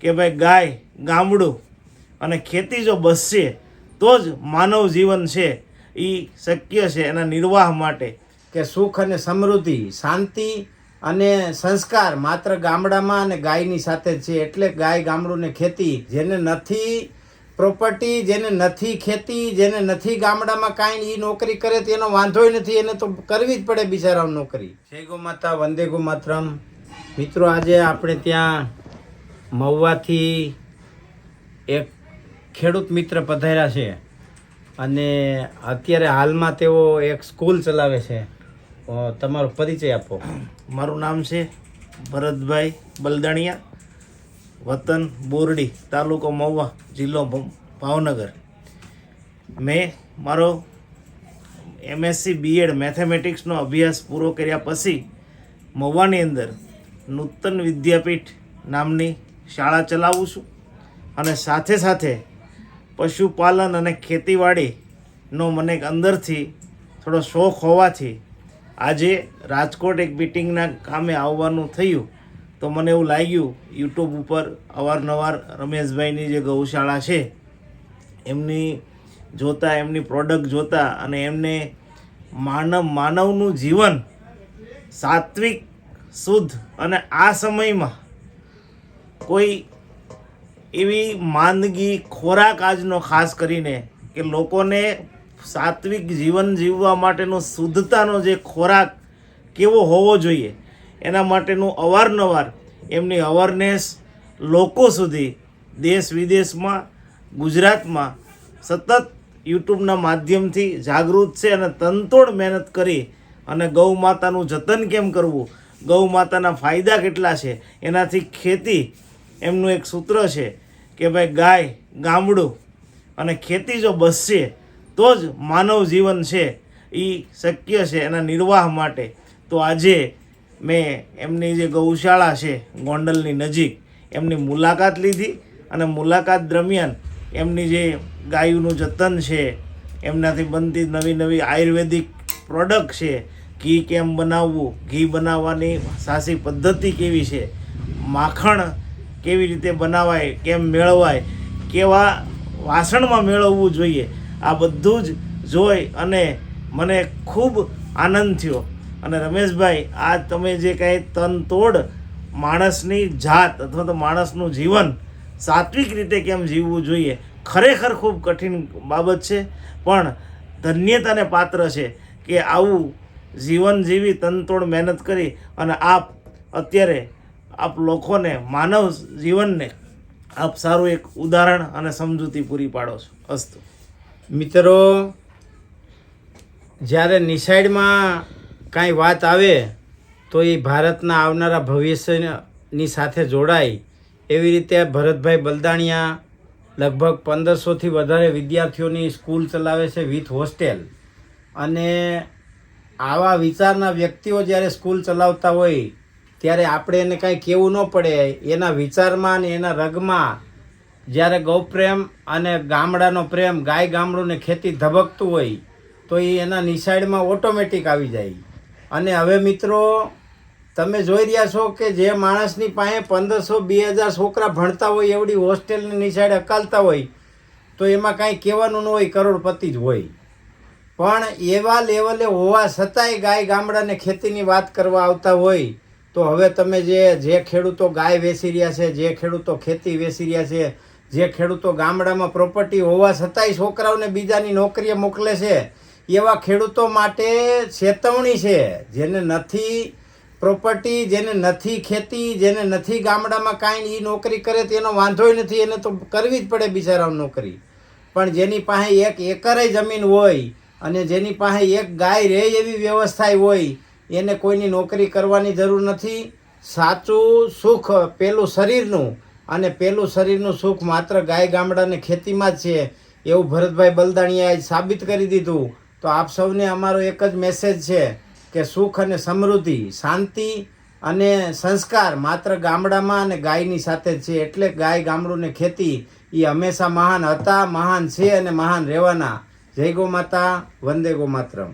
કે ભાઈ ગાય, ગામડું અને ખેતી જો બસશે તો જ માનવ જીવન છે એ શક્ય છે એના નિર્વાહ માટે. કે સુખ અને સમૃદ્ધિ, શાંતિ અને સંસ્કાર માત્ર ગામડામાં અને ગાયની સાથે જ છે. એટલે ગાય, ગામડું ને ખેતી, જેને નથી પ્રોપર્ટી, જેને નથી ખેતી, જેને નથી ગામડામાં કાંઈ, એ નોકરી કરે તો એનો વાંધોય નથી, એને તો કરવી જ પડે બિચારાઓ નોકરી. જય ગો માતા, વંદે ગો માતરમ. મિત્રો, આજે આપણે ત્યાં મહુવાથી એક ખેડૂત મિત્ર પધાર્યા છે અને અત્યારે હાલમાં તેઓ એક સ્કૂલ ચલાવે છે. તમારો પરિચય આપો. મારું નામ છે ભરતભાઈ બલદાણિયા, વતન બોરડી, તાલુકો મહુવા, જિલ્લો ભાવનગર. મેં મારો MSc BEd મેથેમેટિક્સનો અભ્યાસ પૂરો કર્યા પછી મહુવાની અંદર નૂતન વિદ્યાપીઠ નામની શાળા ચલાવું છું અને સાથે સાથે પશુપાલન અને ખેતીવાડીનો મને અંદરથી થોડો શોખ હોવાથી આજે રાજકોટ એક મીટિંગના કામે આવવાનું થયું. તો મને એવું લાગ્યું યુટ્યુબ ઉપર અવારનવાર રમેશભાઈની જે ગૌશાળા છે એમની જોતા, એમની પ્રોડક્ટ જોતા અને એમને માનવનું જીવન સાત્વિક, શુદ્ધ અને આ સમયમાં કોઈ એવી માંદગી ખોરાક આજનો ખાસ કરીને કે લોકોને સાત્વિક જીવન જીવવા માટેનો શુદ્ધતાનો જે ખોરાક કેવો હોવો જોઈએ એના માટેનું અવારનવાર એમની અવેરનેસ લોકો સુધી દેશ વિદેશમાં, ગુજરાતમાં સતત યુટ્યુબના માધ્યમથી જાગૃત છે અને તનતોડ મહેનત કરી અને ગૌ માતાનું જતન કેમ કરવું, ગૌ માતાના ફાયદા કેટલા છે, એનાથી ખેતી, એમનું એક સૂત્ર છે કે ભાઈ ગાય, ગામડું અને ખેતી જો બસશે તો જ માનવ જીવન છે એ શક્ય છે એના નિર્વાહ માટે. તો આજે મેં એમની જે ગૌશાળા છે ગોંડલની નજીક એમની મુલાકાત લીધી અને મુલાકાત દરમિયાન એમની જે ગાયોનું જતન છે, એમનાથી બનતી નવી નવી આયુર્વેદિક પ્રોડક્ટ છે, ઘી કેમ બનાવવું, ઘી બનાવવાની સાચી પદ્ધતિ કેવી છે, માખણ કેવી રીતે બનાવાય, કેમ મેળવાય, કેવા વાસણમાં મેળવવું જોઈએ, આ બધું જ જોઈ અને મને ખૂબ આનંદ થયો. અને રમેશભાઈ, આ તમે જે કાંઈ તનતોડ માણસની જાત અથવા તો માણસનું જીવન સાત્વિક રીતે કેમ જીવવું જોઈએ, ખરેખર ખૂબ કઠિન બાબત છે પણ ધન્યતાને પાત્ર છે કે આવું જીવન જીવી તનતોડ મહેનત કરી અને આપ અત્યારે આપ લોકોને, માનવ જીવનને આપ સારું એક ઉદાહરણ અને સમજૂતી પૂરી પાડો છો. અસ્તુ. મિત્રો, જ્યારે નિષાડમાં કાંઈ વાત આવે તો એ ભારતના આવનારા ભવિષ્યની સાથે જોડાય એવી રીતે ભરતભાઈ બલદાણિયા લગભગ 1500થી વધારે વિદ્યાર્થીઓની સ્કૂલ ચલાવે છે વિથ હોસ્ટેલ. અને આવા વિચારના વ્યક્તિઓ જ્યારે સ્કૂલ ચલાવતા હોય ત્યારે આપણે એને કાંઈ કહેવું ન પડે. એના વિચારમાં અને એના રગમાં જ્યારે ગૌપ્રેમ અને ગામડાનો પ્રેમ, ગાય, ગામડું ને ખેતી ધબકતું હોય તો એ એના નિશાળમાં ઓટોમેટિક આવી જાય. અને હવે મિત્રો, તમે જોઈ રહ્યા છો કે જે માણસની પાસે 1500-2000 છોકરા ભણતા હોય એવડી હોસ્ટેલની નિશાળે અકાલતા હોય તો એમાં કાંઈ કહેવાનું ન હોય, કરોડપતિ જ હોય. પણ એવા લેવલે હોવા છતાંય ગાય, ગામડાને ખેતીની વાત કરવા આવતા હોય તો હવે તમે જે ખેડૂતો ગાય વેચી રહ્યા છે, જે ખેડૂતો ખેતી વેચી રહ્યા છે, જે ખેડૂતો ગામડામાં પ્રોપર્ટી હોવા છતાંય છોકરાઓને બીજાની નોકરીએ મોકલે છે, એવા ખેડૂતો માટે ચેતવણી છે. જેને નથી પ્રોપર્ટી, જેને નથી ખેતી, જેને નથી ગામડામાં કાંઈ, એ નોકરી કરે તો એનો વાંધોય નથી, એને તો કરવી જ પડે બિચારાઓ નોકરી. પણ જેની પાસે 1 એકર જમીન હોય અને જેની પાસે એક ગાય રહે એવી વ્યવસ્થા હોય એને કોઈની નોકરી કરવાની જરૂર નથી. સાચું સુખ પેલું શરીરનું, અને પેલું શરીરનું સુખ માત્ર ગાય, ગામડાને ખેતીમાં જ છે એવું ભરતભાઈ બલદાણિયાએ સાબિત કરી દીધું. તો આપ સૌને અમારો એક જ મેસેજ છે કે સુખ અને સમૃદ્ધિ, શાંતિ અને સંસ્કાર માત્ર ગામડામાં અને ગાયની સાથે જ છે. એટલે ગાય, ગામડું ને ખેતી એ હંમેશા મહાન હતા, મહાન છે અને મહાન રહેવાના. જય ગો માતા, વંદે ગો માતરમ.